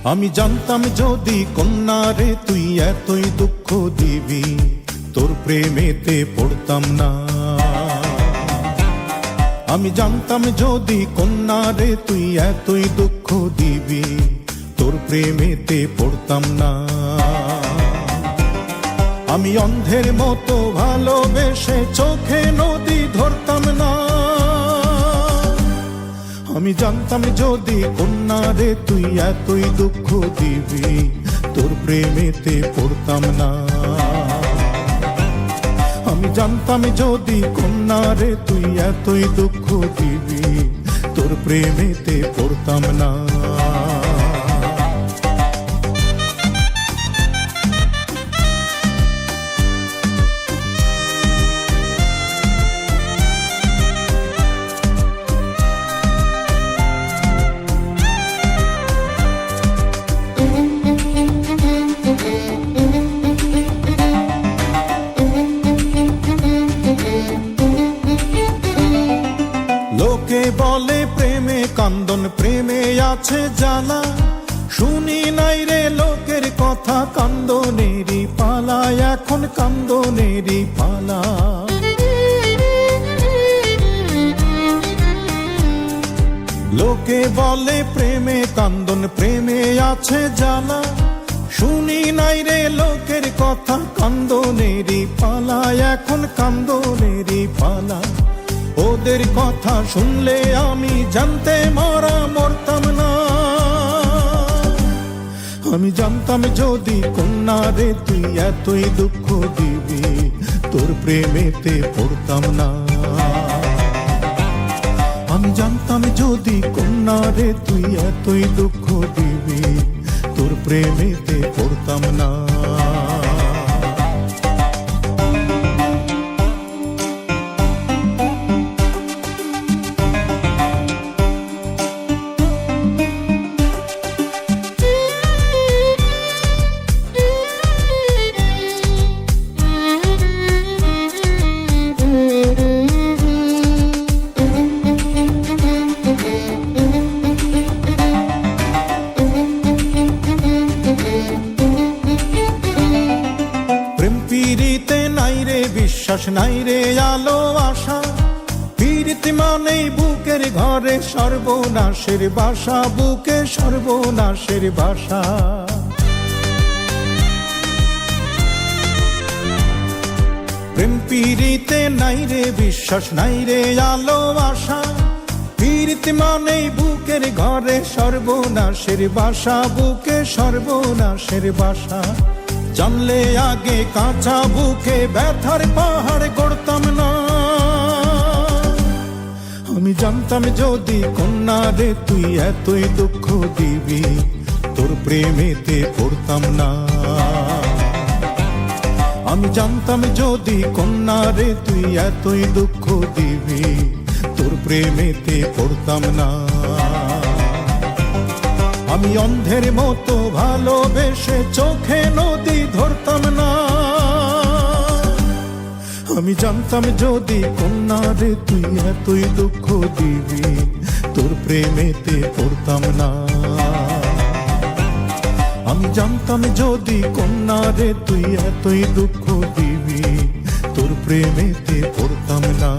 আমি জানতাম যদি কন্যা রে তুই এতই দুঃখ দিবি, তোর প্রেমেতে পড়তাম না। আমি জানতাম যদি কন্যা রে তুই এতই দুঃখ দিবি, তোর প্রেমেতে পড়তাম না। আমি অন্ধের মতো ভালোবেসে চোখে নদী ধরতাম না। আমি জানতাম যদি কন্যা রে তুই এতই দুঃখ দিবি, তোর প্রেমেতে পড়তাম না। আমি জানতাম যদি কন্যা রে তুই এতই দুঃখ দিবি, তোর প্রেমেতে পড়তাম না। লোকে বলে প্রেমে কান্দন, প্রেমে আছে জ্বালা। শুনি নাই রে লোকের কথা, কান্দনেরই পালা, এখন কান্দনেরই পালা। লোকে বলে প্রেমে কান্দন, প্রেমে আছে জ্বালা। শুনি নাই রে লোকের কথা, কান্দনেরই পালা, এখন কান্দনেরই পালা। ওদের কথা শুনলে আমি জানতে মারা মরতাম না। আমি জানতাম যদি কন্যা রে তুই এতই দুঃখ দিবি, তোর প্রেমেতে পড়তাম না। আমি জানতাম যদি কন্যা রে তুই এতই দুঃখ দিবি, তোর প্রেমেতে পড়তাম না। পিরিতে নাই রে বিশ্বাস, নাই রে আলো আশা। পিরিতি মানেই বুকের ঘরে সর্বনাশের বাসা, বুকে সর্বনাশের বাসা। প্রেম পিরিতে নাই রে বিশ্বাস, নাই রে আলো আশা। পিরিতি মানেই বুকের ঘরে সর্বনাশের বাসা, বুকে সর্বনাশের বাসা। জানলে আগে কাঁচা বুকে ব্যথার পাহাড় গড়তাম না। আমি জানতাম যদি কন্যা রে তুই এতই দুঃখ দিবি, তোর প্রেমেতে পড়তাম না। আমি জানতাম যদি কন্যা রে তুই এতই দুঃখ দিবি, তোর প্রেমেতে পড়তাম না। আমি অন্ধের মতো ভালোবেসে চোখে নদী ধরতাম না। আমি জানতাম যদি কন্যা রে তুই এতই দুঃখ দিবি, তোর প্রেমেতে পড়তাম না। আমি জানতাম যদি কন্যা রে তুই এতই দুঃখ দিবি, তোর প্রেমেতে পড়তাম না।